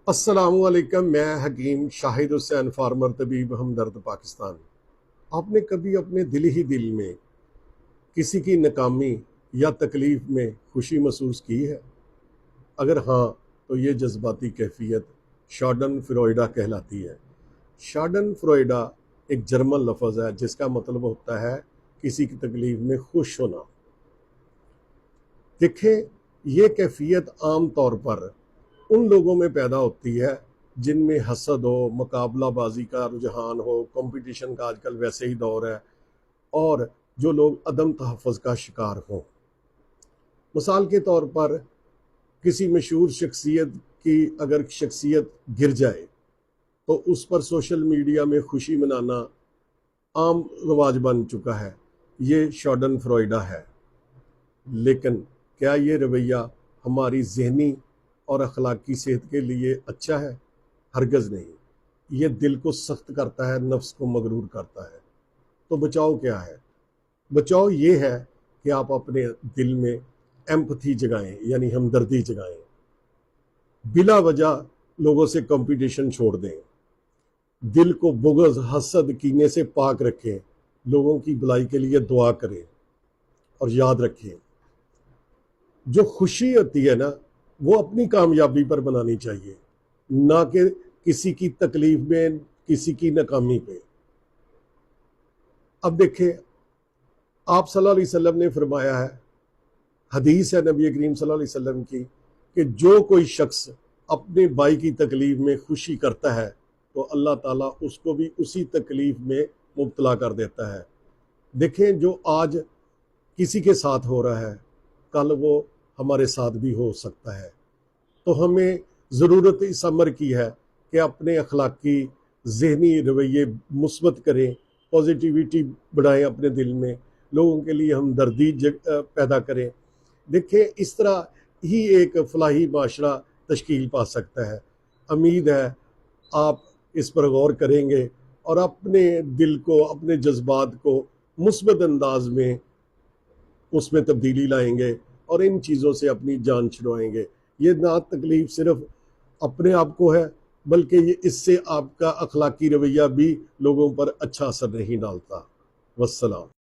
السلام علیکم، میں حکیم شاہد حسین، فارمر طبیب ہمدرد پاکستان۔ آپ نے کبھی اپنے دل ہی دل میں کسی کی ناکامی یا تکلیف میں خوشی محسوس کی ہے؟ اگر ہاں تو یہ جذباتی کیفیت شاڈن فروئڈا کہلاتی ہے۔ شاڈن فروئڈا ایک جرمن لفظ ہے جس کا مطلب ہوتا ہے کسی کی تکلیف میں خوش ہونا۔ دیکھیں، یہ کیفیت عام طور پر ان لوگوں میں پیدا ہوتی ہے جن میں حسد ہو، مقابلہ بازی کا رجحان ہو، کمپٹیشن کا آج کل ویسے ہی دور ہے، اور جو لوگ عدم تحفظ کا شکار ہوں۔ مثال کے طور پر کسی مشہور شخصیت کی اگر شخصیت گر جائے تو اس پر سوشل میڈیا میں خوشی منانا عام رواج بن چکا ہے۔ یہ شاڈن فروئڈا ہے۔ لیکن کیا یہ رویہ ہماری ذہنی اور اخلاقی صحت کے لیے اچھا ہے؟ ہرگز نہیں۔ یہ دل کو سخت کرتا ہے، نفس کو مغرور کرتا ہے۔ تو بچاؤ کیا ہے؟ بچاؤ یہ ہے کہ آپ اپنے دل میں ایمپتھی جگائیں، یعنی ہمدردی جگائیں۔ بلا وجہ لوگوں سے کمپٹیشن چھوڑ دیں۔ دل کو بغض، حسد، کینے سے پاک رکھیں۔ لوگوں کی بھلائی کے لیے دعا کریں، اور یاد رکھیں جو خوشی ہوتی ہے نا، وہ اپنی کامیابی پر بنانی چاہیے، نہ کہ کسی کی تکلیف میں، کسی کی ناکامی پہ۔ اب دیکھیں، آپ صلی اللہ علیہ وسلم نے فرمایا ہے، حدیث ہے نبی کریم صلی اللہ علیہ وسلم کی، کہ جو کوئی شخص اپنے بھائی کی تکلیف میں خوشی کرتا ہے تو اللہ تعالیٰ اس کو بھی اسی تکلیف میں مبتلا کر دیتا ہے۔ دیکھیں، جو آج کسی کے ساتھ ہو رہا ہے کل وہ ہمارے ساتھ بھی ہو سکتا ہے۔ تو ہمیں ضرورت اس امر کی ہے کہ اپنے اخلاقی ذہنی رویے مثبت کریں، پازیٹیویٹی بڑھائیں اپنے دل میں، لوگوں کے لیے ہمدردی پیدا کریں۔ دیکھیں، اس طرح ہی ایک فلاحی معاشرہ تشکیل پا سکتا ہے۔ امید ہے آپ اس پر غور کریں گے اور اپنے دل کو، اپنے جذبات کو مثبت انداز میں اس میں تبدیلی لائیں گے اور ان چیزوں سے اپنی جان چھڑوائیں گے۔ یہ نہ تکلیف صرف اپنے آپ کو ہے، بلکہ یہ اس سے آپ کا اخلاقی رویہ بھی لوگوں پر اچھا اثر نہیں ڈالتا۔ والسلام۔